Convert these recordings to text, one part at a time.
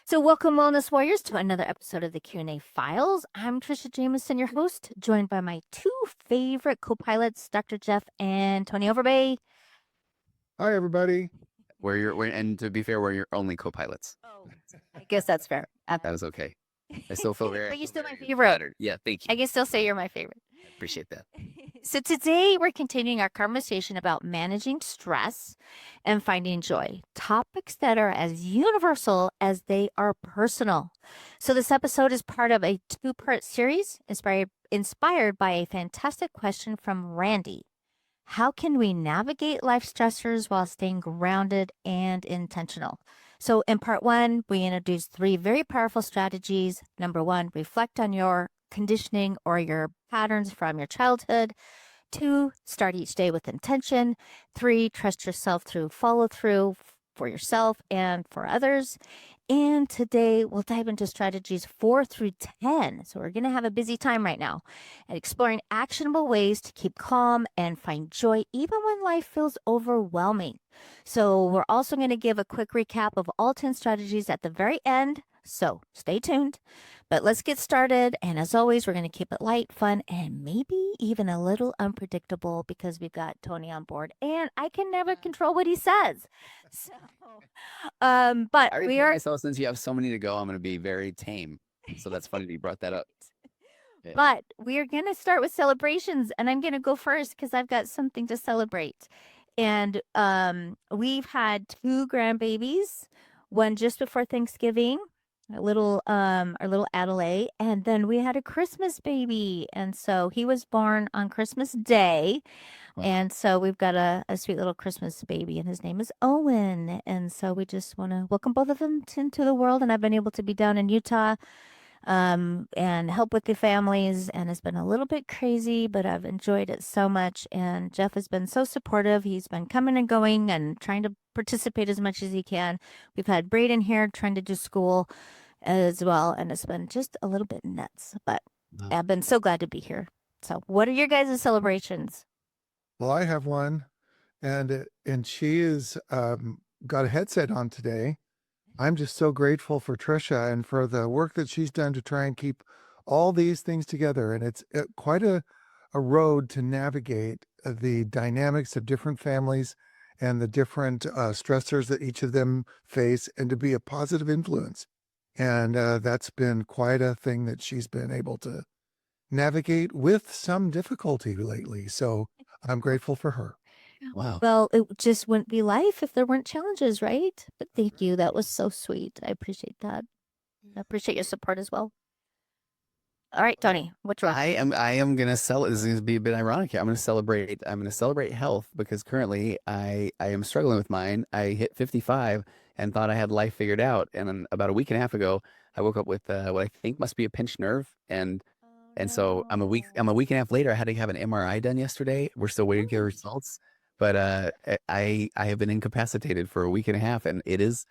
So welcome, Wellness Warriors, to another episode of the Q&A Files. I'm Trisha Jamison, your host, joined by my two favorite co-pilots, Dr. Jeff and Tony Overbay. Hi, everybody. And to be fair, we're your only co-pilots. Oh, I guess that's fair. That was okay. I still feel very. But you're still my very favorite. flattered. Yeah, thank you. I can still say you're my favorite. I appreciate that. So today we're continuing our conversation about managing stress and finding joy, topics that are as universal as they are personal. So this episode is part of a two-part series inspired by a fantastic question from Randy. How can we navigate life stressors while staying grounded and intentional? So in part one, we introduced three very powerful strategies. Number one, reflect on your conditioning or your patterns from your childhood. 2, start each day with intention. 3, trust yourself through follow through for yourself and for others. And today we'll dive into strategies 4 through 10. So we're going to have a busy time right now at exploring actionable ways to keep calm and find joy even when life feels overwhelming. So we're also going to give a quick recap of all 10 strategies at the very end. So stay tuned. But let's get started. And as always, we're going to keep it light, fun, and maybe even a little unpredictable because we've got Tony on board and I can never control what he says. So, but I we are. myself, since you have so many to go, I'm going to be very tame. So that's funny that you brought that up. Yeah. But we are going to start with celebrations, and I'm going to go first because I've got something to celebrate. And we've had 2 grandbabies, one just before Thanksgiving, our little Adelaide, and then we had a Christmas baby. And so he was born on Christmas Day. Wow. And so we've got a sweet little Christmas baby, and his name is Owen. And so we just want to welcome both of them into the world. And I've been able to be down in Utah and help with the families. And it's been a little bit crazy, but I've enjoyed it so much. And Jeff has been so supportive. He's been coming and going and trying to participate as much as he can. We've had Braden here trying to do school as well. And it's been just a little bit nuts, but I've been so glad to be here. So what are your guys' celebrations? Well, I have one, and she is got a headset on today. I'm just so grateful for Trisha and for the work that she's done to try and keep all these things together. And it's quite a road to navigate the dynamics of different families and the different stressors that each of them face, and to be a positive influence. And that's been quite a thing that she's been able to navigate with some difficulty lately. So I'm grateful for her. Wow. Well, it just wouldn't be life if there weren't challenges, right? But thank you. That was so sweet. I appreciate that. I appreciate your support as well. All right, Tony, what's wrong? I am gonna sell. This is gonna be a bit ironic here. I'm gonna celebrate health because currently I am struggling with mine. I hit 55 and thought I had life figured out, and then about a week and a half ago, I woke up with what I think must be a pinched nerve, and so I'm a week and a half later. I had to have an MRI done yesterday. We're still waiting to get results, but I have been incapacitated for a week and a half, and it is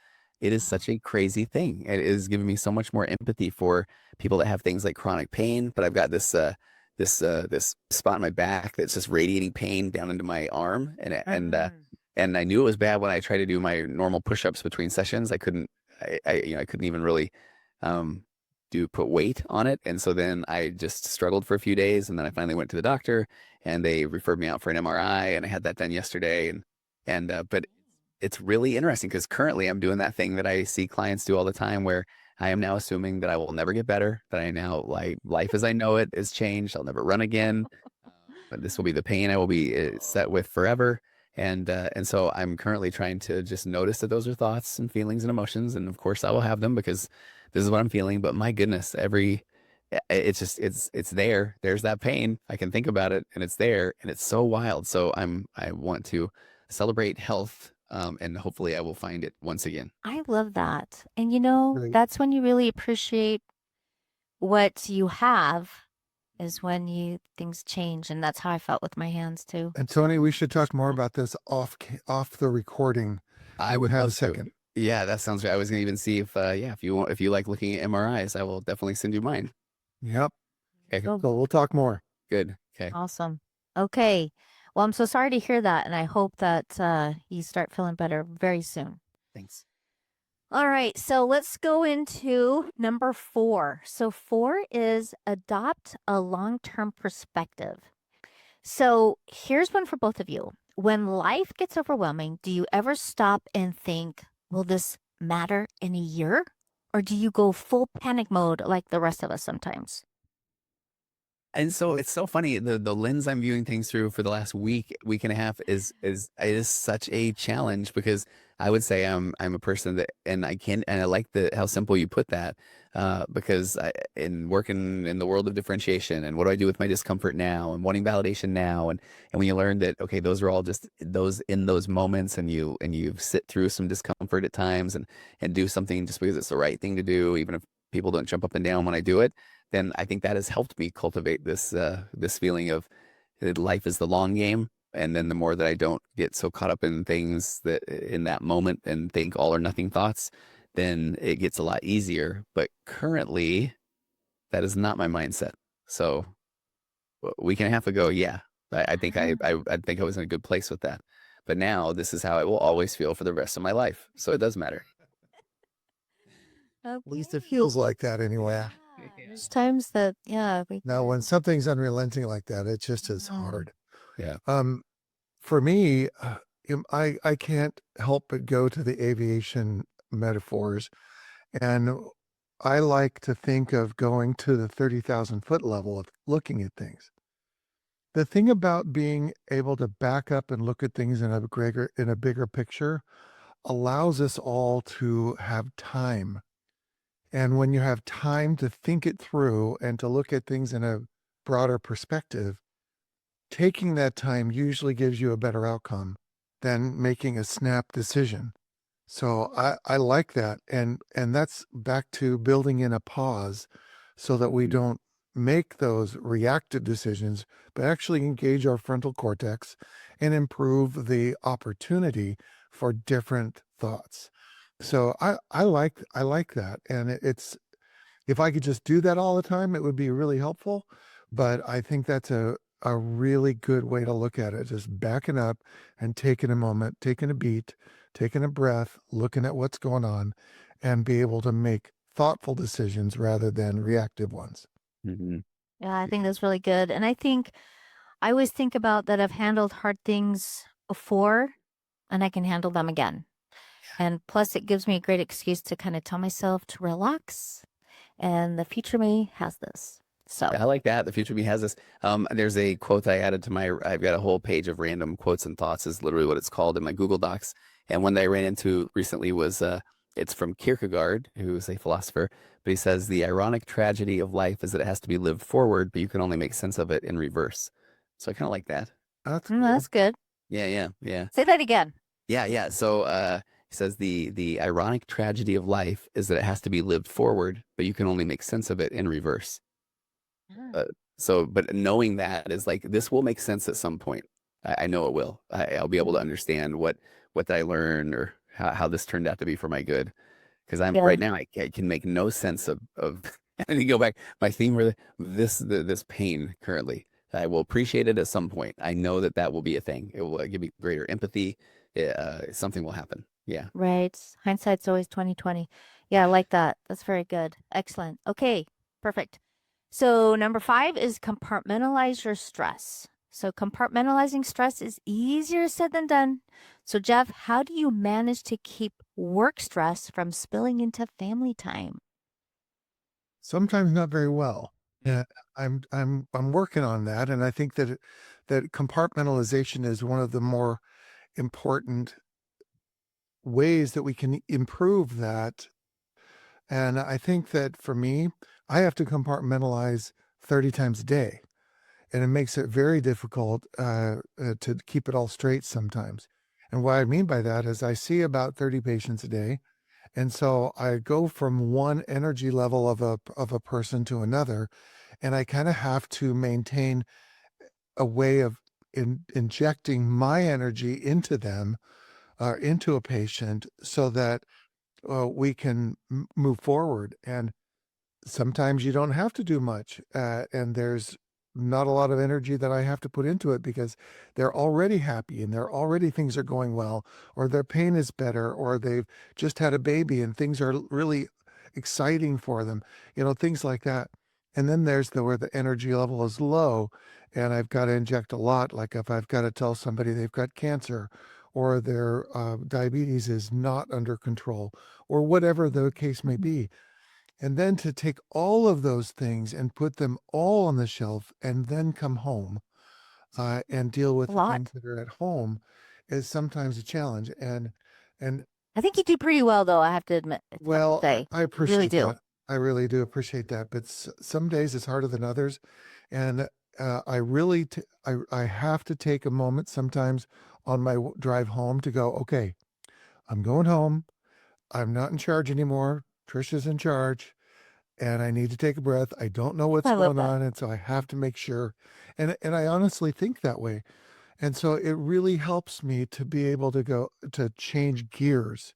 such a crazy thing. It is giving me so much more empathy for people that have things like chronic pain. But I've got this spot in my back that's just radiating pain down into my arm, and I knew it was bad when I tried to do my normal push-ups between sessions. I couldn't even really put weight on it, and so then I just struggled for a few days, and then I finally went to the doctor, and they referred me out for an MRI, and I had that done yesterday, but it's really interesting because currently I'm doing that thing that I see clients do all the time, where I am now assuming that I will never get better, that I now, like, life as I know it has changed. I'll never run again. But this will be the pain I will be set with forever. And so I'm currently trying to just notice that those are thoughts and feelings and emotions. And of course I will have them because this is what I'm feeling. But my goodness, it's there. There's that pain. I can think about it and it's there and it's so wild. So I want to celebrate health. And hopefully I will find it once again. I love that. And Right. that's when you really appreciate what you have, is when things change. And that's how I felt with my hands too. And Tony, we should talk more about this off the recording. I would have love a second. to. Yeah, that sounds right. I was gonna even see if you like looking at MRIs, I will definitely send you mine. Yep. Okay, Cool. So we'll talk more. good. Okay. Awesome. Okay. Well, I'm so sorry to hear that. And I hope that you start feeling better very soon. Thanks. All right, so let's go into number 4. So 4 is adopt a long-term perspective. So here's one for both of you. When life gets overwhelming, do you ever stop and think, will this matter in a year? Or do you go full panic mode like the rest of us sometimes? And so it's so funny, the lens I'm viewing things through for the last week and a half is such a challenge because I would say I'm a person that and I like the how simple you put that because in working in the world of differentiation and what do I do with my discomfort now and wanting validation now and when you learn that okay those are all just those in those moments and you sit through some discomfort at times and do something just because it's the right thing to do even if people don't jump up and down when I do it, then I think that has helped me cultivate this feeling of that life is the long game. And then the more that I don't get so caught up in things that in that moment and think all or nothing thoughts, then it gets a lot easier. But currently, that is not my mindset. So a week and a half ago, yeah, I think I think I was in a good place with that. But now this is how I will always feel for the rest of my life. So it does matter. At least Okay. it feels like that anyway. Yeah, Yeah. there's times that, yeah, we Now, when something's unrelenting like that, it just is Mm. hard. Yeah. For me, I can't help but go to the aviation metaphors, and I like to think of going to the 30,000 foot level of looking at things. The thing about being able to back up and look at things in a bigger picture allows us all to have time. And when you have time to think it through and to look at things in a broader perspective, taking that time usually gives you a better outcome than making a snap decision. So I like that. And that's back to building in a pause so that we Mhm. don't make those reactive decisions, but actually engage our frontal cortex and improve the opportunity for different thoughts. So I like that. And it's if I could just do that all the time, it would be really helpful. But I think that's a really good way to look at it. Just backing up and taking a moment, taking a beat, taking a breath, looking at what's going on, and be able to make thoughtful decisions rather than reactive ones. Mhm. yeah, I think that's really good. And I think I always think about that I've handled hard things before and I can handle them again. And plus, it gives me a great excuse to kind of tell myself to relax, and the future me has this. So, I like that. The future me has this. There's a quote I added to my. I've got a whole page of random quotes and thoughts. Is literally what it's called in my Google Docs. And one that I ran into recently was it's from Kierkegaard, who's a philosopher. But he says the ironic tragedy of life is that it has to be lived forward, but you can only make sense of it in reverse. So I kind of like that. That's cool. that's good. Yeah, yeah, yeah, Say that again. yeah, yeah. So he says the ironic tragedy of life is that it has to be lived forward, but you can only make sense of it in reverse. Ah, Uh, so, but knowing that is like this will make sense at some point. I know it will. I'll be able to mhm. understand what I learned or how this turned out to be for my good. Because I'm Yeah, right now, I can make no sense of. I need to go back. My theme for this pain currently. I will appreciate it at some point. I know that that will be a thing. It will give me greater empathy. Something will happen. Yeah. right. Hindsight's always 2020. Yeah, I like that. That's very good. Excellent. Okay, perfect. So, number 5 is compartmentalize your stress. So, compartmentalizing stress is easier said than done. So, Jeff, how do you manage to keep work stress from spilling into family time? Sometimes not very well. Yeah, I'm working on that, and I think that compartmentalization is one of the more important ways that we can improve that. And I think that for me, I have to compartmentalize 30 times a day, and it makes it very difficult to keep it all straight sometimes. And what I mean by that is I see about 30 patients a day. And so I go from one energy level of a person to another, and I kind of have to maintain a way of injecting my energy into them, into a patient, so that we can move forward. And sometimes you don't have to do much, and not a lot of energy that I have to put into it because they're already happy and they're already things are going well, or their pain is better, or they've just had a baby and things are really exciting for them, things like that. And then there's where the energy level is low and I've got to inject a lot, like if I've got to tell somebody they've got cancer or their diabetes is not under control or whatever the case may be. And then to take all of those things and put them all on the shelf and then come home and deal with A the things lot. that are at home is sometimes a challenge. And I think you do pretty well, though. I have to admit, well, say, I you really appreciate do. that. I really do appreciate that. But some days it's harder than others. And I really, I have to take a moment sometimes on my drive home to go, okay, I'm going home. I'm not in charge anymore. Trisha's in charge and I need to take a breath. I don't know what's I love going that. on. And so I have to make sure. And I honestly think that way. And so it really helps me to be able to go to change gears.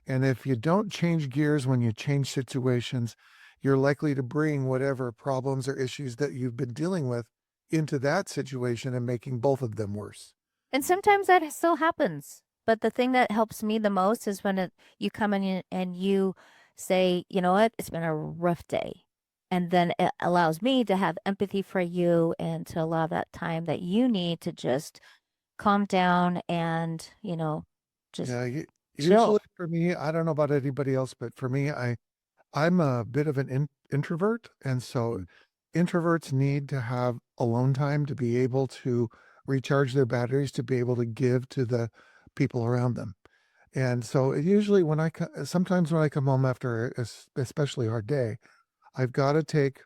And if you don't change gears when you change situations, you're likely to bring whatever problems or issues that you've been dealing with into that situation and making both of them worse. And sometimes that still happens. But the thing that helps me the most is when you come in and you say, you know what, it's been a rough day. And then it allows me to have empathy for you and to allow that time that you need to just calm down and, just Yeah, chill. usually for me, I don't know about anybody else, but for me, I'm a bit of an introvert, and so Mm. introverts need to have alone time to be able to recharge their batteries, to be able to give to the people around them. And so usually sometimes when I come home after especially a hard day, I've got to take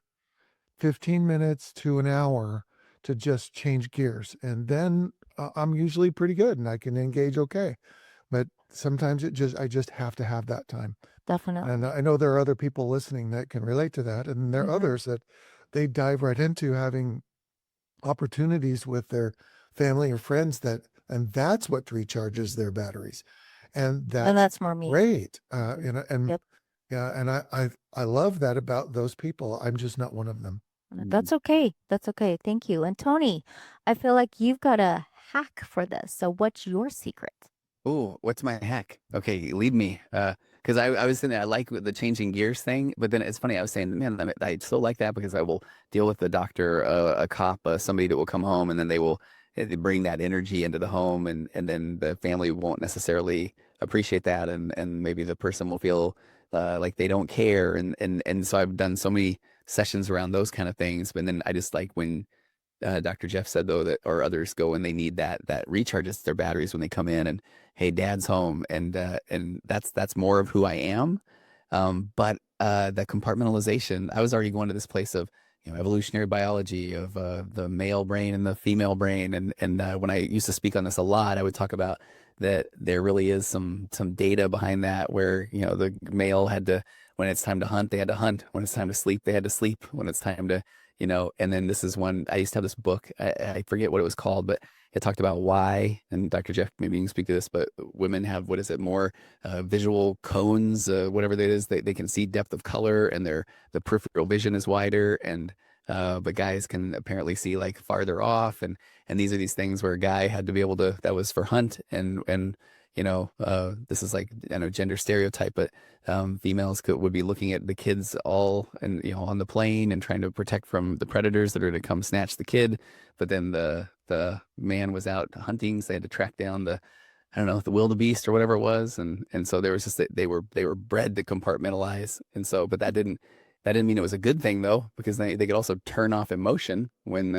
15 minutes to an hour to just change gears. And then I'm usually pretty good and I can engage okay. But sometimes I just have to have that time. And Definitely. I know there are other people listening that can relate to that. And there are Hmm. others that they dive right into having opportunities with their family or friends and that's what recharges their batteries. And And that's that's more me. great. And Yep. yeah, and I love that about those people. I'm just not one of them. That's okay. That's okay. Thank you. And Tony, I feel like you've got a hack for this. So what's your secret? Oh, what's my hack? Okay, lead me. Because I was saying I like the changing gears thing, but then it's funny. I was saying, man, I so like that because I will deal with the doctor, a cop, somebody that will come home, and then they bring that energy into the home, and then the family won't necessarily appreciate that, and maybe the person will feel like they don't care, and so I've done so many sessions around those kind of things. But then I just like when Dr. Jeff said though that or others go and they need that recharges their batteries when they come in and hey, dad's home and that's more of who I am. But the compartmentalization, I was already going to this place of evolutionary biology of the male brain and the female brain and when I used to speak on this a lot, I would talk about that there really is some data behind that where the male had to when it's time to hunt they had to hunt when it's time to sleep they had to sleep when it's time to and then this is one I used to have this book. I forget what it was called, but it talked about why. And Dr. Jeff, maybe you can speak to this, but women have what is it more visual cones, whatever that is. They can see depth of color, and the peripheral vision is wider. And but guys can apparently see like farther off, and these are these things where a guy had to be able to. That was for hunt, and this is like I know gender stereotype, but females would be looking at the kids all and on the plane and trying to protect from the predators that are to come snatch the kid. But then the man was out hunting, so they had to track down the I don't know the wildebeest or whatever it was, and so there was just that they were bred to compartmentalize, and so but that didn't mean it was a good thing though because they could also turn off emotion when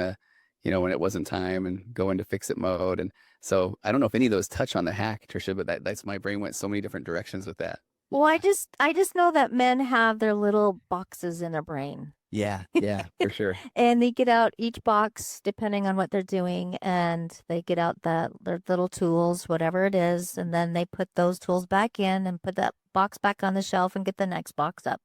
when it wasn't time and go into fix it mode and so I don't know if any of those touch on the hack, Trisha, but that's my brain went so many different directions with that. Well, I just know that men have their little boxes in their brain. Yeah, yeah, for sure. And they get out each box depending on what they're doing and they get out their little tools, whatever it is, and then they put those tools back in and put that box back on the shelf and get the next box up.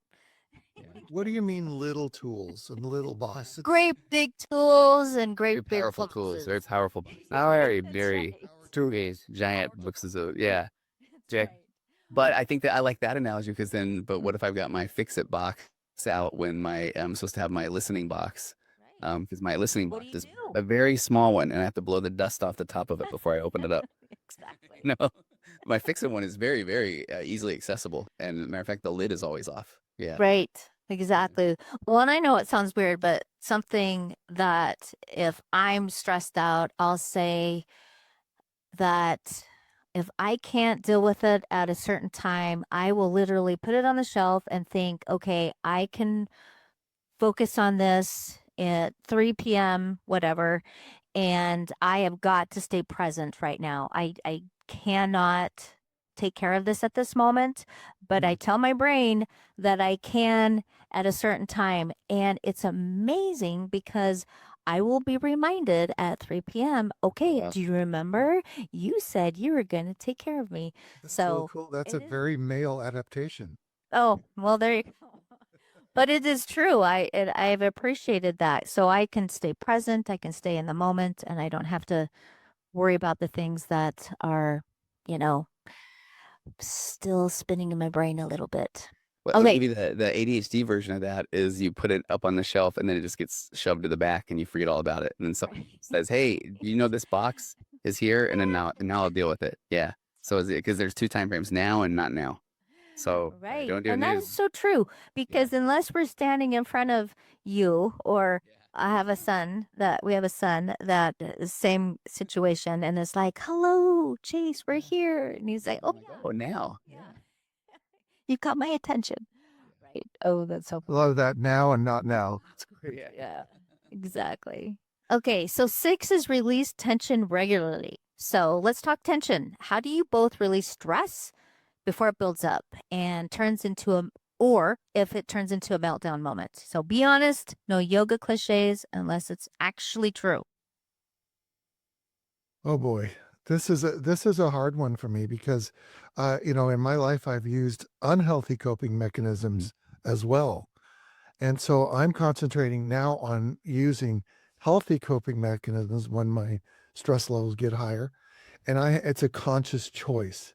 What do you mean little tools and little boxes? Great big tools and Very great big powerful tools, very boxes. powerful. Very, That's very right. two days, giant boxes of yeah, That's Jack. right. But I think that I like that analogy because then, but what if I've got my fix it box out when I'm supposed to have my listening box? because my listening What do box you is do? a very small one, and I have to blow the dust off the top of it before I open it up. Exactly. No, my fixing one is very, very easily accessible, and matter of fact, the lid is always off. Yeah. Right. Exactly. Well, and I know it sounds weird, but something that if I'm stressed out, I'll say that if I can't deal with it at a certain time, I will literally put it on the shelf and think, okay, I can focus on this at 3 p.m., whatever, and I have got to stay present right now. I cannot take care of this at this moment, but I tell my brain that I can at a certain time. And it's amazing because I will be reminded at 3 p.m. Okay, Wow. do you remember you said you were going to take care of me? That's so So cool. That's it a is. very male adaptation. Oh, well, there you go. But it is true. I've appreciated that. So I can stay present, I can stay in the moment, and I don't have to worry about the things that are, you know, still spinning in my brain a little bit. Well, I'll Okay. give you the ADHD version of that is you put it up on the shelf and then it just gets shoved to the back and you forget all about it. And then someone says, "Hey, do you know this box is here?" And then now I'll deal with it. Yeah. So is it because there's two time frames, now and not now. So I Right. don't do it And that new. is so true Yeah. because unless we're standing in front of you or I have a son that we have a son that same situation and it's like, "Hello, Chase, we're here." And he's like, I'm "Oh like, yeah. oh, now. Yeah. You caught my attention." Right. Oh, that's so A funny. lot of that now and not now. That's great. Yeah. Yeah, exactly. Okay, so six is release tension regularly. So let's talk tension. How do you both release stress before it builds up and turns into or if it turns into a meltdown moment? So be honest, no yoga cliches unless it's actually true. Oh boy. This is a hard one for me because in my life I've used unhealthy coping mechanisms as well. And so I'm concentrating now on using healthy coping mechanisms when my stress levels get higher. And it's a conscious choice.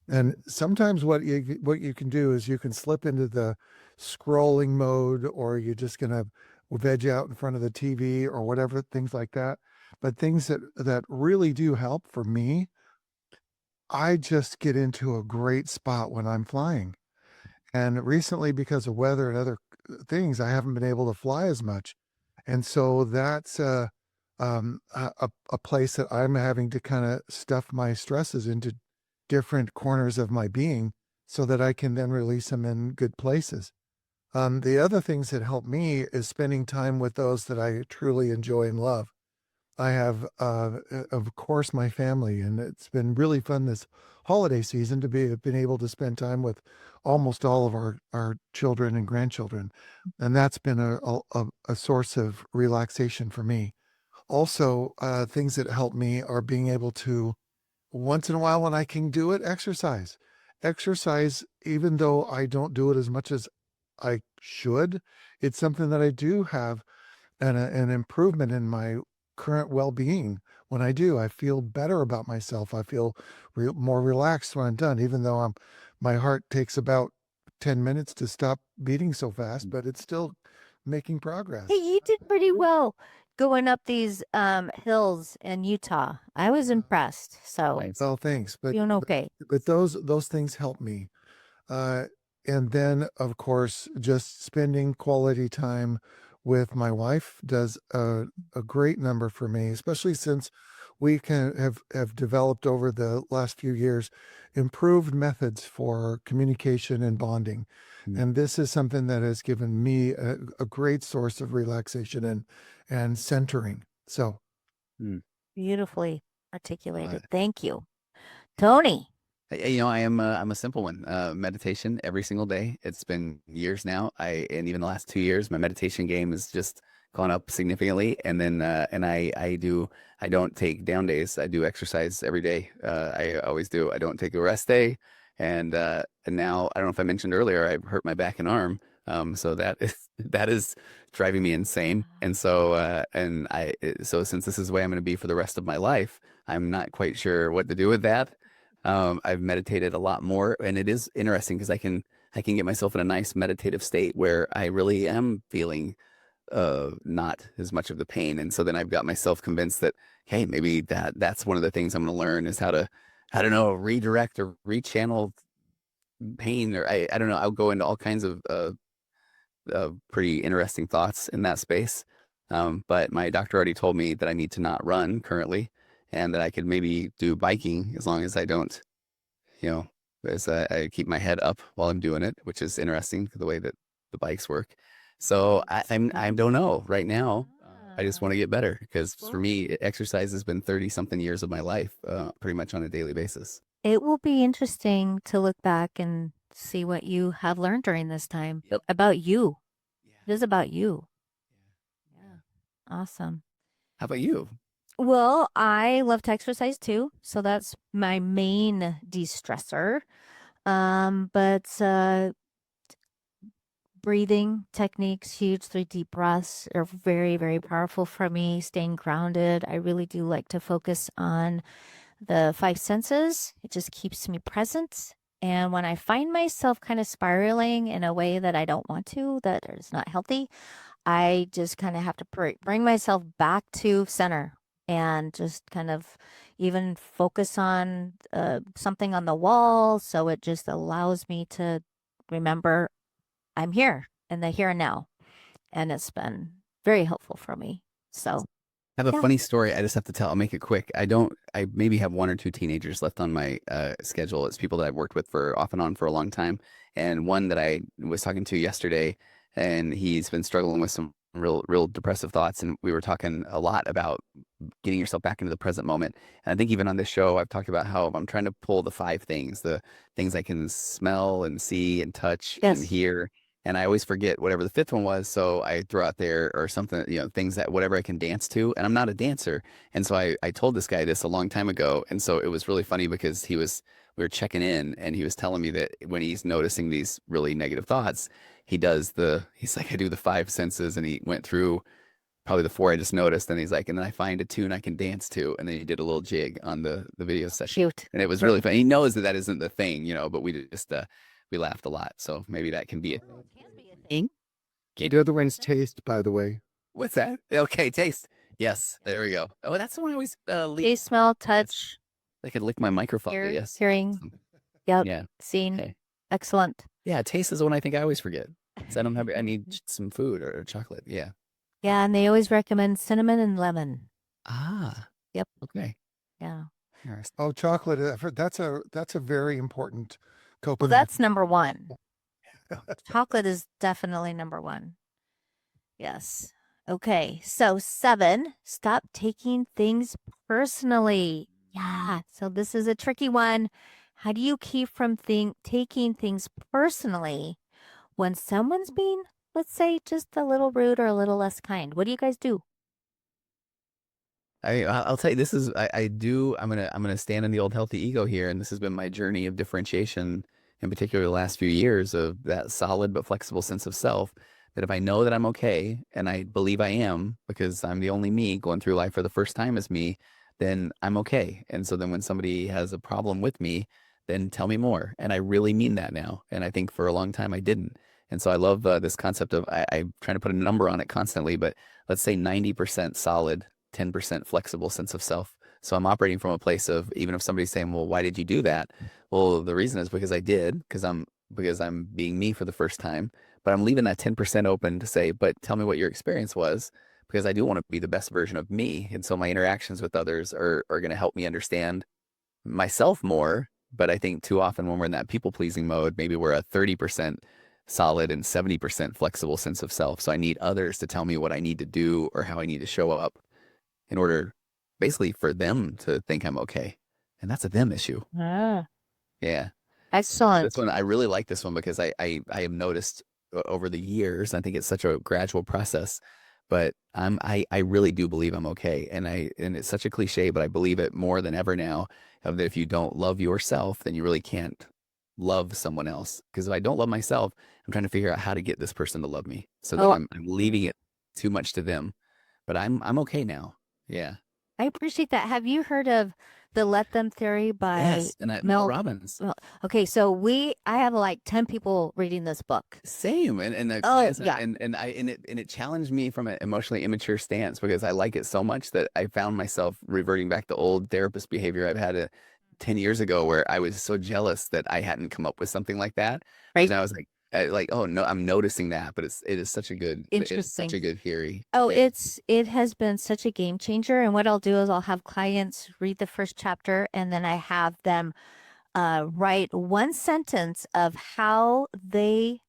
And sometimes what you can do is you can slip into the scrolling mode, or you're just gonna veg out in front of the TV or whatever, things like that. But things that really do help for me, I just get into a great spot when I'm flying. And recently, because of weather and other things, I haven't been able to fly as much. And so that's a place that I'm having to kind of stuff my stresses into different corners of my being so that I can then release them in good places. The other things that help me is spending time with those that I truly enjoy and love. I have, of course, my family, and it's been really fun this holiday season to be been able to spend time with almost all of our children and grandchildren, and that's been a source of relaxation for me. Also, things that help me are being able to once in a while when I can do it, exercise. Exercise, even though I don't do it as much as I should, it's something that I do have an improvement in my current well-being. When I do, I feel better about myself. I feel more relaxed when I'm done, even though my heart takes about 10 minutes to stop beating so fast, but it's still making Hey, progress. you did pretty well going up these hills in Utah. I was impressed. So Nice. Well, thanks, but doing but, okay. but those things help me. Uh, and then, of course, just spending quality time with my wife does a great number for me, especially since we have developed over the last few years improved methods for communication and bonding. Mm. And this is something that has given me a great source of relaxation and centering. So, Mm. Beautifully Uh, articulated. Thank you. Tony. I'm a simple one. Meditation every single day. It's been years now. And even the last 2 years, my meditation game has just gone up significantly. And then I don't take down days. I do exercise every day. I always do. I don't take a rest day. And now I don't know if I mentioned earlier, I hurt my back and arm. So that is that is driving me insane. And so since this is the way I'm going to be for the rest of my life, I'm not quite sure what to do with that. I've meditated a lot more, and it is interesting because I can get myself in a nice meditative state where I really am feeling not as much of the pain. And so then I've got myself convinced that, hey, maybe that's one of the things I'm going to learn is how to, I don't know, redirect or rechannel pain, or I don't know. I'll go into all kinds of pretty interesting thoughts in that space. But my doctor already told me that I need to not run currently, and that I could maybe do biking as long as I don't, you know, as I keep my head up while I'm doing it, which is interesting the way that the bikes work. So I don't know right now. I just want to get better because for me, exercise has been 30 something years of my life, pretty much on a daily basis. It will be interesting to look back and see what you have learned during this time Yep. about you. Yeah. It is about you. Yeah. Awesome. How about you? Well, I love to exercise too, so that's my main de-stressor. But breathing techniques, huge 3 deep breaths are very, very powerful for me. Staying grounded. I really do like to focus on the 5 senses. It just keeps me present. And when I find myself kind of spiraling in a way that I don't want to, that is not healthy, I just kind of have to bring myself back to center and just kind of even focus on something on the wall. So it just allows me to remember I'm here in the here and now. And it's been very helpful for me. So, I have a yeah. funny story I just have to tell. I'll make it quick. I maybe have 1 or 2 teenagers left on my schedule. It's people that I've worked with for off and on for a long time. And one that I was talking to yesterday, and he's been struggling with some real depressive thoughts. And we were talking a lot about getting yourself back into the present moment. And I think even on this show, I've talked about how I'm trying to pull the 5 things, the things I can smell and see and touch and Yes. hear. And I always forget whatever the 5th one was. So I throw out there or something, things that whatever I can dance to. And I'm not a dancer. And so I told this guy this a long time ago. And so it was really funny because we were checking in and he was telling me that when he's noticing these really negative thoughts, he's like, I do the 5 senses. And he went through probably the 4 I just noticed. And he's like, and then I find a tune I can dance to. And then he did a little jig on the video session. Cute. And it was really fun. He knows that isn't the thing, but we just, we laughed a lot. So maybe that can be it. Can be a thing. The other one's taste, by the way. What's that? Okay, taste. Yes, there we go. Oh, that's the one I always Taste, smell, touch, I could lick my microphone. hear, Yes. hearing. Yep. Yeah. Seeing. Okay. Excellent. Yeah, taste is the one I think I always forget. So I need some food or chocolate. Yeah. Yeah, and they always recommend cinnamon and lemon. Ah. Yep. Okay. Yeah. Interesting. Oh, chocolate. That's a very important Well, coping. that's number one. Chocolate is definitely number one. Yes. Okay. So 7, stop taking things personally. Yeah. So this is a tricky one. How do you keep from taking things personally when someone's being, let's say, just a little rude or a little less kind? What do you guys do? I'll tell you, this is I'm gonna stand in the old healthy ego here, and this has been my journey of differentiation, in particular the last few years, of that solid but flexible sense of self. That if I know that I'm okay, and I believe I am, because I'm the only me going through life for the first time as me, then I'm okay. And so then when somebody has a problem with me, then tell me more. And I really mean that now. And I think for a long time I didn't. And so I love this concept of I'm trying to put a number on it constantly, but let's say 90% solid, 10% flexible sense of self. So I'm operating from a place of, even if somebody's saying, well, why did you do that? Well, the reason is because I did, because I'm being me for the first time, but I'm leaving that 10% open to say, but tell me what your experience was, because I do want to be the best version of me. And so my interactions with others are going to help me understand myself more. But I think too often when we're in that people pleasing mode, maybe we're a 30% solid and 70% flexible sense of self. So I need others to tell me what I need to do or how I need to show up in order basically for them to think I'm okay. And that's a them issue. Ah, Yeah. excellent. This one, I really like this one because I have noticed over the years, I think it's such a gradual process, but I really do believe I'm okay. And it's such a cliche, but I believe it more than ever now, of that if you don't love yourself, then you really can't love someone else. Because if I don't love myself, I'm trying to figure out how to get this person to love me. So that Oh, I'm leaving it too much to them. But I'm okay now. Yeah. I appreciate that. Have you heard of The Let Them Theory by Yes, and Mel Robbins. Well, okay, so I have like 10 people reading this book. Same, and Oh, yeah. and it challenged me from an emotionally immature stance because I like it so much that I found myself reverting back to old therapist behavior I've had 10 years ago, where I was so jealous that I hadn't come up with something like that. Right. And I was like, oh no, I'm noticing that, but it is such a good, it's Interesting. such a good theory. Oh, it has been such a game changer. And what I'll do is I'll have clients read the first chapter, and then I have them write one sentence of how they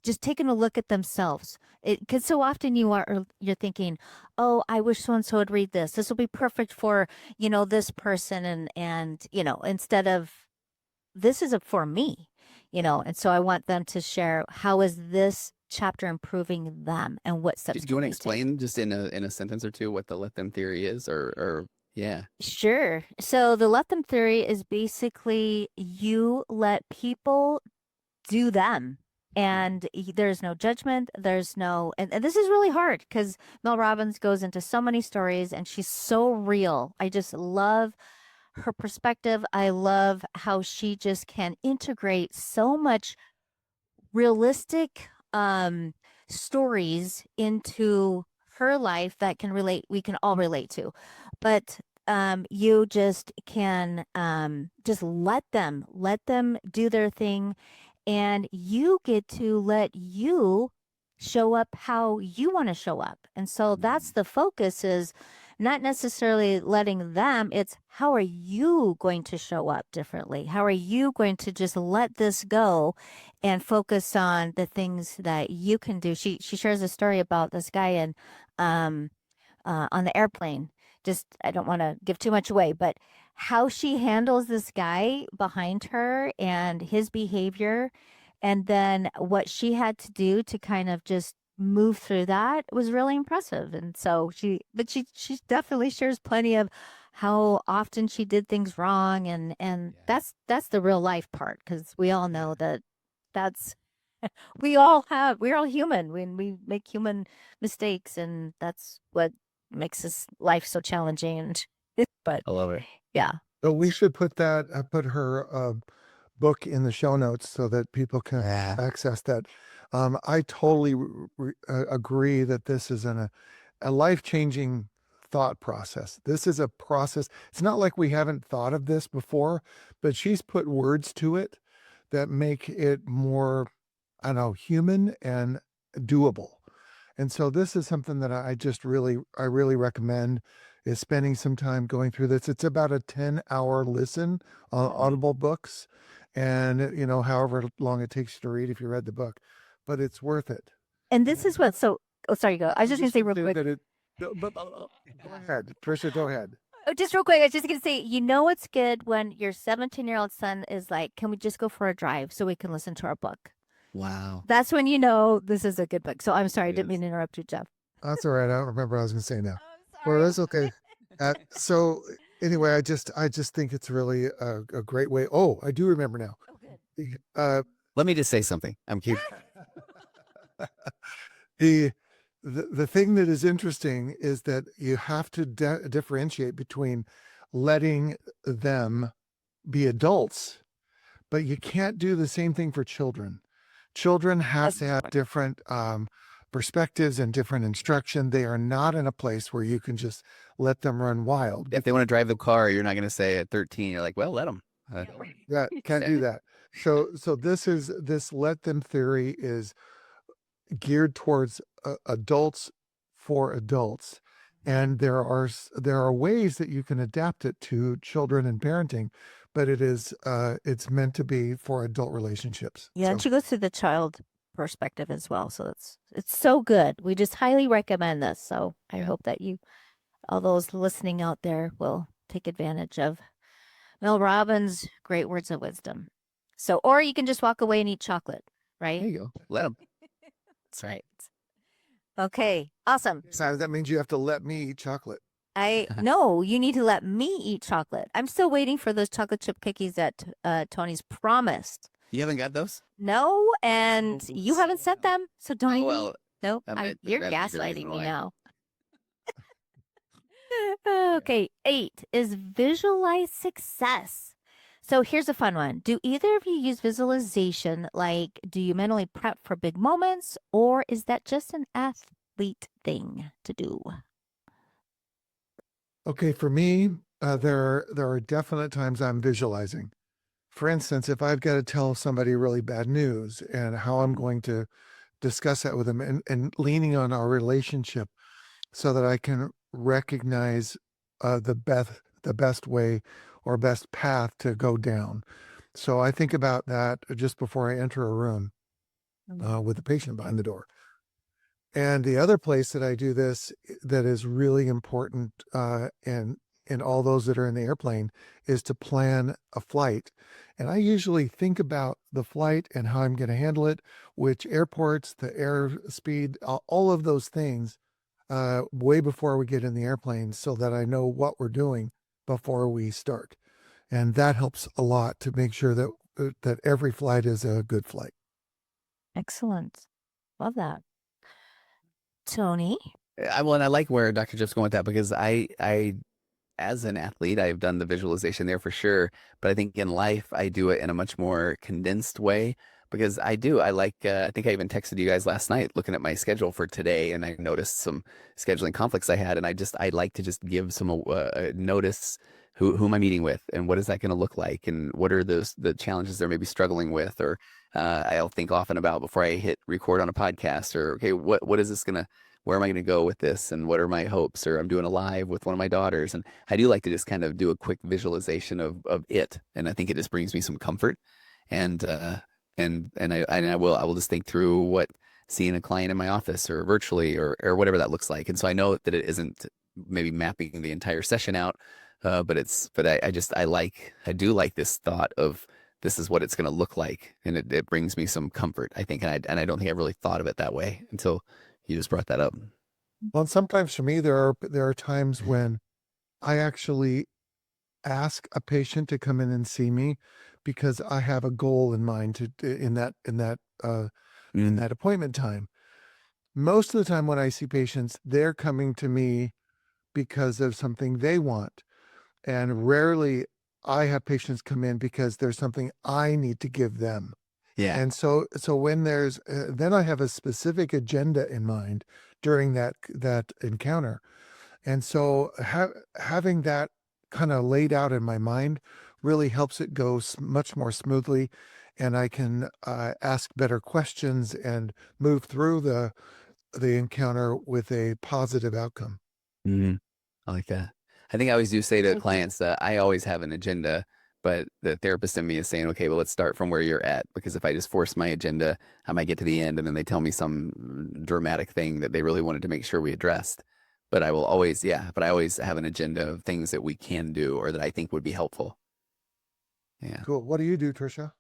just taking a look at themselves. Because so often you're thinking, oh, I wish so and so would read this. This will be perfect for this person, and instead of this is for me, and so I want them to share how is this chapter improving them and what steps. Do you want to explain just in a sentence or two what the let them theory is, or yeah? Sure. So the let them theory is basically you let people do them. And there's no judgment. There's no, and this is really hard because Mel Robbins goes into so many stories and she's so real. I just love her perspective. I love how she just can integrate so much realistic stories into her life that we can all relate to. But you just can just let them do their thing, and you get to let you show up how you want to show up. And so that's the focus, is not necessarily letting them, it's how are you going to show up differently? How are you going to just let this go and focus on the things that you can do? She shares a story about this guy on the airplane. Just, I don't want to give too much away, but how she handles this guy behind her and his behavior, and then what she had to do to kind of just move through that was really impressive. And so she definitely shares plenty of how often she did things wrong, and that's the real life part, because we all know that's we're all human when we make human mistakes, and that's what makes this life so challenging. And but I love it. yeah. So we should put her book in the show notes so that people can access that. I totally agree that this is a life-changing thought process. This is a process. It's not like we haven't thought of this before, but she's put words to it that make it more, I don't know, human and doable. And so this is something that I really recommend, is spending some time going through this. It's about a 10-hour listen on Audible books, and however long it takes you to read if you read the book, but it's worth it. And this is what, so, oh, sorry, go. I was just going to say real quick. Go ahead, Trisha, go ahead. Oh, just real quick, I was just going to say, it's good when your 17-year-old son is like, can we just go for a drive so we can listen to our book? Wow. That's when this is a good book. So I'm sorry, I didn't mean to interrupt you, Jeff. That's all right. I don't remember what I was going to say now. Oh, sorry. Well, that's okay. So anyway, I just think it's really a great way. Oh, I do remember now. Oh, good. Let me just say something. I'm cute. The thing that is interesting is that you have to differentiate between letting them be adults, but you can't do the same thing for children. Children have to have different perspectives and different instruction. They are not in a place where you can just let them run wild. If they want to drive the car, you're not going to say at 13, you're like, well, let them. Yeah, can't do that. So this let them theory is geared towards adults for adults, and there are ways that you can adapt it to children and parenting, but it's meant to be for adult relationships. Yeah, and she goes through the child perspective as well, so it's so good. We just highly recommend this. So I hope that all those listening out there, will take advantage of Mel Robbins' great words of wisdom. So, or you can just walk away and eat chocolate, right? There you go. Let them. That's right. Okay, awesome. So that means you have to let me eat chocolate. No, you need to let me eat chocolate. I'm still waiting for those chocolate chip cookies that Tony's promised. You haven't got those? No, and you haven't sent them, so don't even. Well, Nope, I you're that's the reason gaslighting me why. now. Okay, 8 is visualize success. So here's a fun one. Do either of you use visualization? Like, do you mentally prep for big moments, or is that just an athlete thing to do? Okay, for me, there are definite times I'm visualizing. For instance, if I've got to tell somebody really bad news and how I'm going to discuss that with them, and leaning on our relationship so that I can recognize the best way or best path to go down. So I think about that just before I enter a room with the patient behind the door. And the other place that I do this that is really important, and all those that are in the airplane, is to plan a flight. And I usually think about the flight and how I'm going to handle it, which airports, the air speed, all of those things, way before we get in the airplane, so that I know what we're doing before we start. And that helps a lot to make sure that every flight is a good flight. Excellent. Love that. Tony? And I like where Dr. Jeff's going with that because as an athlete, I've done the visualization there for sure. But I think in life, I do it in a much more condensed way because I like, I think I even texted you guys last night looking at my schedule for today and I noticed some scheduling conflicts I had. And I like to just give some notice who am I meeting with and what is that going to look like and what are the challenges they're maybe struggling with or I'll think often about before I hit record on a podcast or, okay, what is this going to where am I going to go with this and what are my hopes or I'm doing a live with one of my daughters and I do like to just kind of do a quick visualization of it and I think it just brings me some comfort and I will just think through what seeing a client in my office or virtually or whatever that looks like and so I know that it isn't maybe mapping the entire session out but I do like this thought of this is what it's going to look like and it brings me some comfort I think and I don't think I really thought of it that way until you just brought that up. Well, and sometimes for me, there are times when I actually ask a patient to come in and see me because I have a goal in mind in Mm, that appointment time. Most of the time when I see patients, they're coming to me because of something they want. And rarely I have patients come in because there's something I need to give them. yeah. And so when then I have a specific agenda in mind during that encounter. And so having that kind of laid out in my mind really helps it go much more smoothly, and I can ask better questions and move through the encounter with a positive outcome. Hmm. I like that. I think I always do say to Thank you. clients that I always have an agenda, but the therapist in me is saying, okay, well, let's start from where you're at. Because if I just force my agenda, I might get to the end and then they tell me some dramatic thing that they really wanted to make sure we addressed. But I will always, yeah, but I always have an agenda of things that we can do or that I think would be helpful. Yeah. Cool. What do you do, Trisha?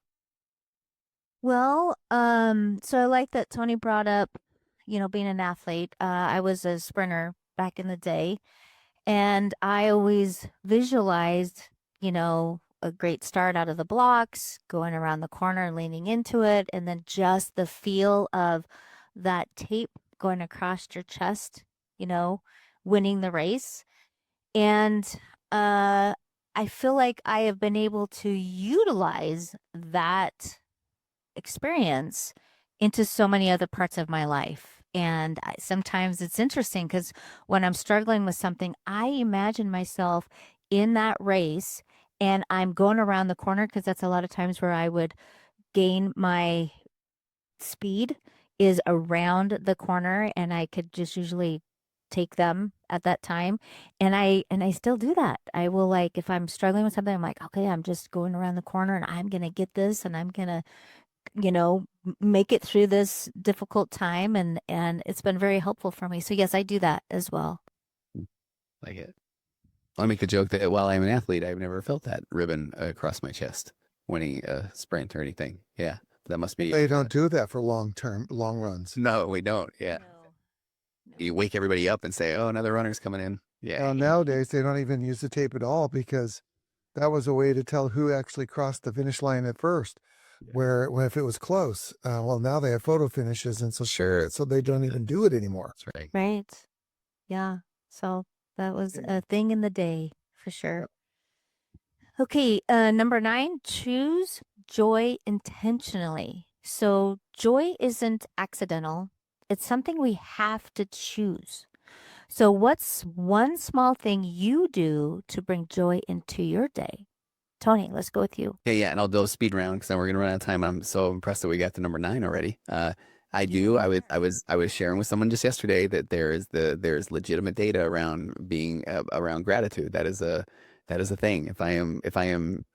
Well, so I like that Tony brought up, being an athlete. I was a sprinter back in the day, and I always visualized, a great start out of the blocks, going around the corner and leaning into it, and then just the feel of that tape going across your chest, winning the race. And I feel like I have been able to utilize that experience into so many other parts of my life. And sometimes it's interesting because when I'm struggling with something, I imagine myself in that race and I'm going around the corner because that's a lot of times where I would gain my speed is around the corner and I could just usually take them at that time. And I still do that. I will, like, if I'm struggling with something, I'm like, okay, I'm just going around the corner and I'm going to get this and I'm going to make it through this difficult time and it's been very helpful for me. So yes, I do that as well. Like it. I make the joke that while I'm an athlete, I've never felt that ribbon across my chest winning a sprint or anything. Yeah. That must be, They don't do that for long runs. no, we don't. Yeah. No, You no. wake everybody up and say, "Oh, another runner's coming in." Yeah. Nowadays, they don't even use the tape at all because that was a way to tell who actually crossed the finish line at first. Where if it was close, well, now they have photo finishes, and so Sure. so they don't even do it anymore. That's right. Right. Yeah. So That was Yeah. a thing in the day for sure. Okay, number 9, choose joy intentionally. So joy isn't accidental. It's something we have to choose. So what's one small thing you do to bring joy into your day? Tony, let's go with you. Okay, yeah, and I'll do a speed round because then we're gonna run out of time. I'm so impressed that we got to number 9 already. I do. I was sharing with someone just yesterday that there's legitimate data around being around gratitude. That is a thing. If I am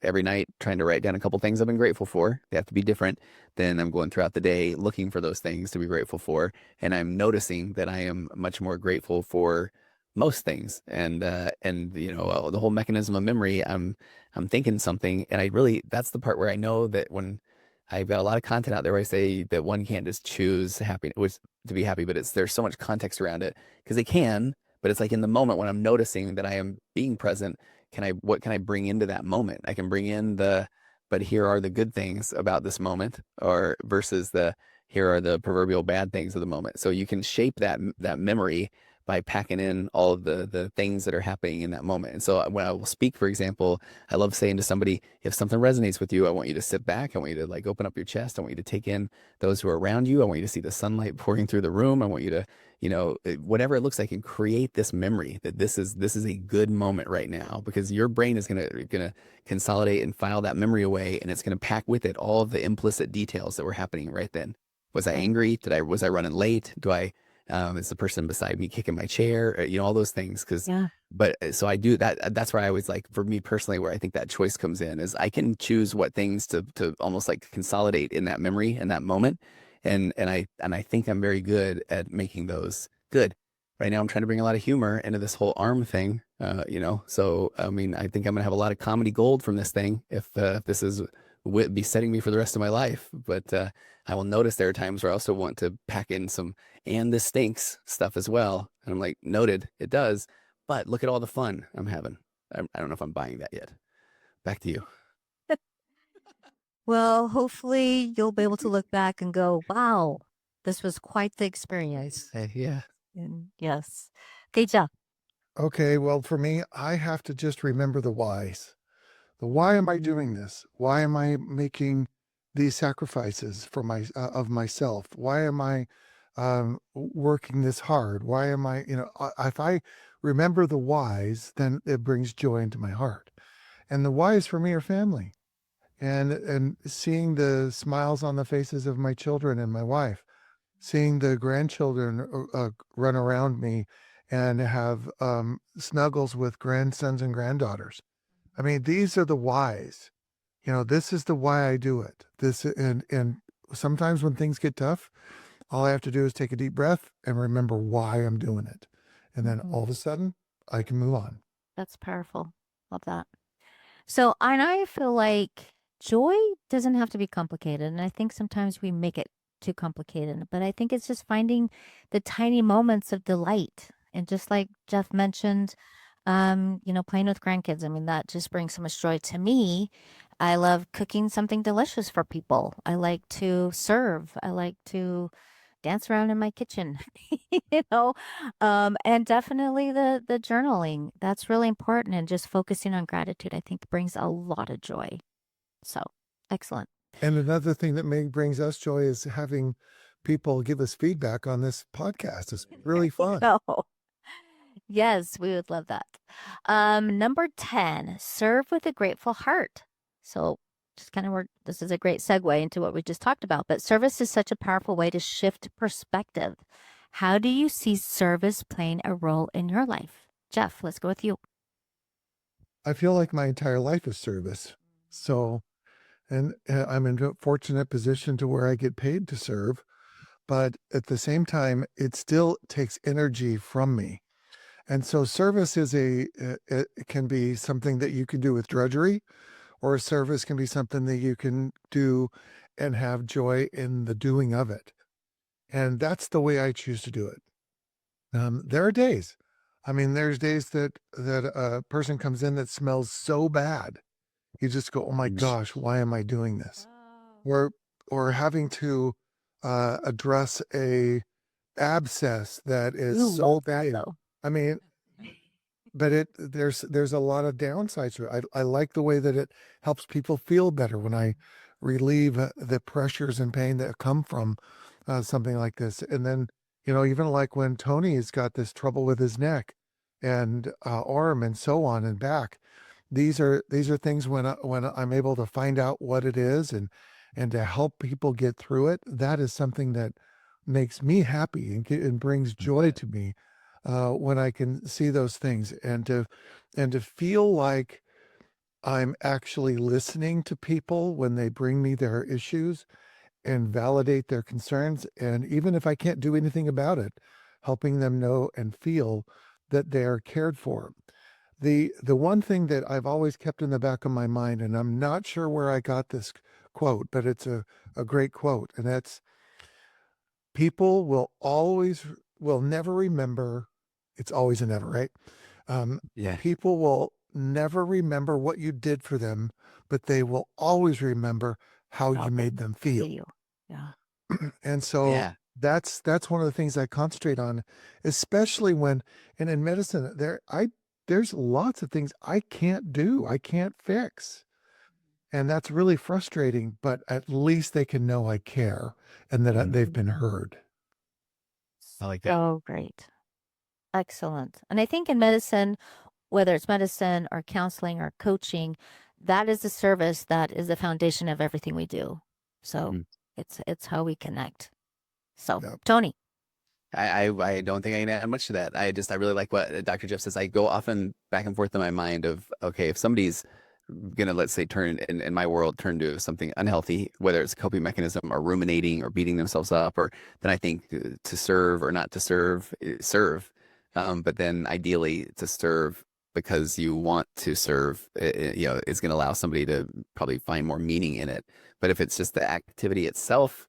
every night trying to write down a couple things I've been grateful for, they have to be different. Then I'm going throughout the day looking for those things to be grateful for, and I'm noticing that I am much more grateful for most things. And the whole mechanism of memory. I'm thinking something, and that's the part where I know that when I've got a lot of content out there where I say that one can't just choose happiness to be happy, but there's so much context around it because they can, but it's like in the moment when I'm noticing that I am being present, what can I bring into that moment? I can bring in but here are the good things about this moment, or versus here are the proverbial bad things of the moment. So you can shape that memory by packing in all of the things that are happening in that moment. And so when I will speak, for example, I love saying to somebody, if something resonates with you, I want you to sit back. I want you to like open up your chest. I want you to take in those who are around you. I want you to see the sunlight pouring through the room. I want you to, whatever it looks like, and create this memory that this is a good moment right now, because your brain is gonna consolidate and file that memory away, and it's gonna pack with it all of the implicit details that were happening right then. Was I angry? Was I running late? Is the person beside me kicking my chair? All those things. Yeah. But so I do that. That's where I was like, for me personally, where I think that choice comes in is I can choose what things to almost like consolidate in that memory in that moment. And I think I'm very good at making those good. Right now, I'm trying to bring a lot of humor into this whole arm thing. So I mean, I think I'm gonna have a lot of comedy gold from this thing if this is be setting me for the rest of my life. But I will notice there are times where I also want to pack in some "and this stinks" stuff as well. And I'm like, noted, it does. But look at all the fun I'm having. I don't know if I'm buying that yet. Back to you. Well, hopefully you'll be able to look back and go, wow, this was quite the experience. Hey, yeah. And yes. Okay, Jeff. Okay, well, for me, I have to just remember the whys. The why am I doing this? Why am I making these sacrifices for of myself? Why am I working this hard? Why am I, if I remember the whys, then it brings joy into my heart. And the whys for me are family, and seeing the smiles on the faces of my children and my wife, seeing the grandchildren run around me and have snuggles with grandsons and granddaughters. I mean, these are the whys. This is the why I do it. And sometimes when things get tough, all I have to do is take a deep breath and remember why I'm doing it. And then all of a sudden I can move on. That's powerful. Love that. So, and I feel like joy doesn't have to be complicated. And I think sometimes we make it too complicated, but I think it's just finding the tiny moments of delight. And just like Jeff mentioned, playing with grandkids. I mean, that just brings so much joy to me. I love cooking something delicious for people. I like to serve. I like to dance around in my kitchen, you know, and definitely the journaling. That's really important, and just focusing on gratitude, I think, brings a lot of joy. So excellent. And another thing that brings us joy is having people give us feedback on this podcast. It's really fun. No. Yes, we would love that. Number 10, serve with a grateful heart. So just kind of this is a great segue into what we just talked about, but service is such a powerful way to shift perspective. How do you see service playing a role in your life? Jeff, let's go with you. I feel like my entire life is service. So, and I'm in a fortunate position to where I get paid to serve, but at the same time, it still takes energy from me. And so service it can be something that you can do with drudgery, or service can be something that you can do and have joy in the doing of it. And that's the way I choose to do it. There are days. I mean, there's days that a person comes in that smells so bad. You just go, oh my gosh, why am I doing this? Or having to address a abscess that is You so love that bad. though. I mean, but there's a lot of downsides to it. I like the way that it helps people feel better when I relieve the pressures and pain that come from something like this. And then, even like when Tony has got this trouble with his neck and arm and so on and back, these are things when I'm able to find out what it is and to help people get through it. That is something that makes me happy and brings joy to me when I can see those things and to feel like I'm actually listening to people when they bring me their issues and validate their concerns. And even if I can't do anything about it, helping them know and feel that they are cared for. The one thing that I've always kept in the back of my mind, and I'm not sure where I got this quote, but it's a great quote, and that's people will never remember. It's always a never, right? Yeah. People will never remember what you did for them, but they will always remember how you made them feel. Yeah. And so Yeah. that's one of the things I concentrate on, especially when, and in medicine, there's lots of things I can't do, I can't fix. And that's really frustrating, but at least they can know I care and that they've been heard. I like that. Oh, great. Excellent. And I think in medicine, whether it's medicine or counseling or coaching, that is the service that is the foundation of everything we do. So it's how we connect. So, Yep. Tony. I don't think I can add much to that. I really like what Dr. Jeff says. I go often back and forth in my mind of, okay, if somebody's gonna, let's say, turn in my world, turn to something unhealthy, whether it's a coping mechanism or ruminating or beating themselves up, or then I think to serve or not to serve, serve. But then ideally to serve because you want to serve, is going to allow somebody to probably find more meaning in it. But if it's just the activity itself,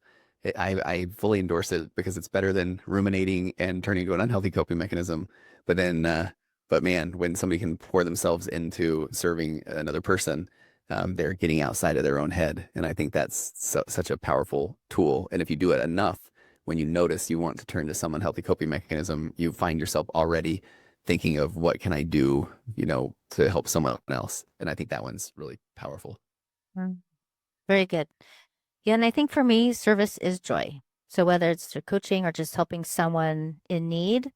I fully endorse it because it's better than ruminating and turning into an unhealthy coping mechanism. But then, but man, when somebody can pour themselves into serving another person, they're getting outside of their own head. And I think that's such a powerful tool. And if you do it enough, when you notice you want to turn to some unhealthy coping mechanism, you find yourself already thinking of what can I do, to help someone else. And I think that one's really powerful. Very good. Yeah, and I think for me, service is joy. So whether it's through coaching or just helping someone in need,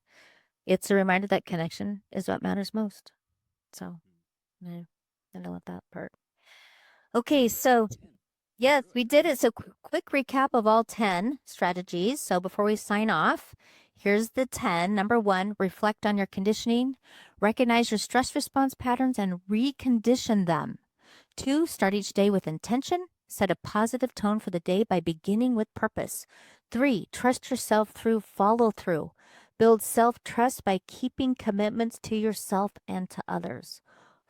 it's a reminder that connection is what matters most. So I love that part. Okay, so yes, we did it. So quick recap of all 10 strategies. So before we sign off, here's the 10. Number 1, reflect on your conditioning, recognize your stress response patterns and recondition them. 2, start each day with intention. Set a positive tone for the day by beginning with purpose. 3, trust yourself through follow through. Build self-trust by keeping commitments to yourself and to others.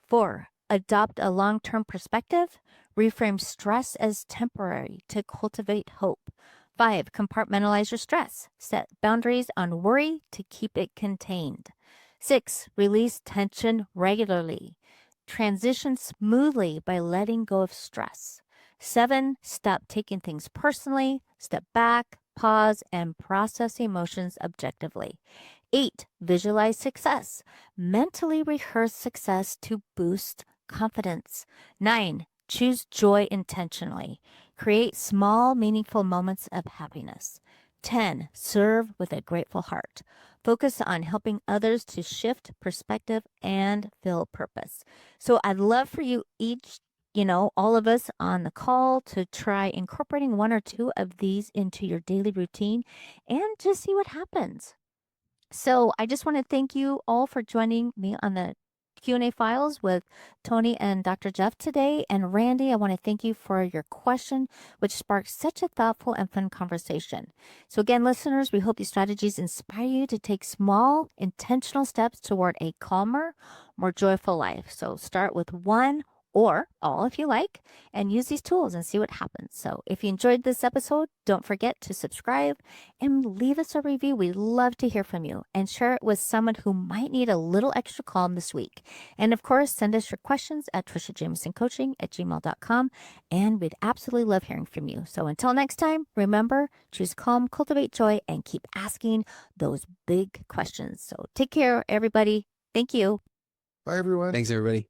4, adopt a long-term perspective. Reframe stress as temporary to cultivate hope. 5, compartmentalize your stress. Set boundaries on worry to keep it contained. 6, release tension regularly. Transition smoothly by letting go of stress. 7, stop taking things personally. Step back, pause, and process emotions objectively. 8, visualize success. Mentally rehearse success to boost confidence. 9, choose joy intentionally. Create small, meaningful moments of happiness. 10, serve with a grateful heart. Focus on helping others to shift perspective and feel purpose. So I'd love for you each, all of us on the call to try incorporating 1 or 2 of these into your daily routine and just see what happens. So I just want to thank you all for joining me on the Q&A files with Tony and Dr. Jeff today. And Randy, I want to thank you for your question, which sparked such a thoughtful and fun conversation. So again, listeners, we hope these strategies inspire you to take small, intentional steps toward a calmer, more joyful life. So start with 1 or all if you like, and use these tools and see what happens. So if you enjoyed this episode, don't forget to subscribe and leave us a review. We'd love to hear from you and share it with someone who might need a little extra calm this week. And of course, send us your questions at trishajamisoncoaching@gmail.com, and we'd absolutely love hearing from you. So until next time, remember, choose calm, cultivate joy, and keep asking those big questions. So take care, everybody. Thank you. Bye, everyone. Thanks, everybody.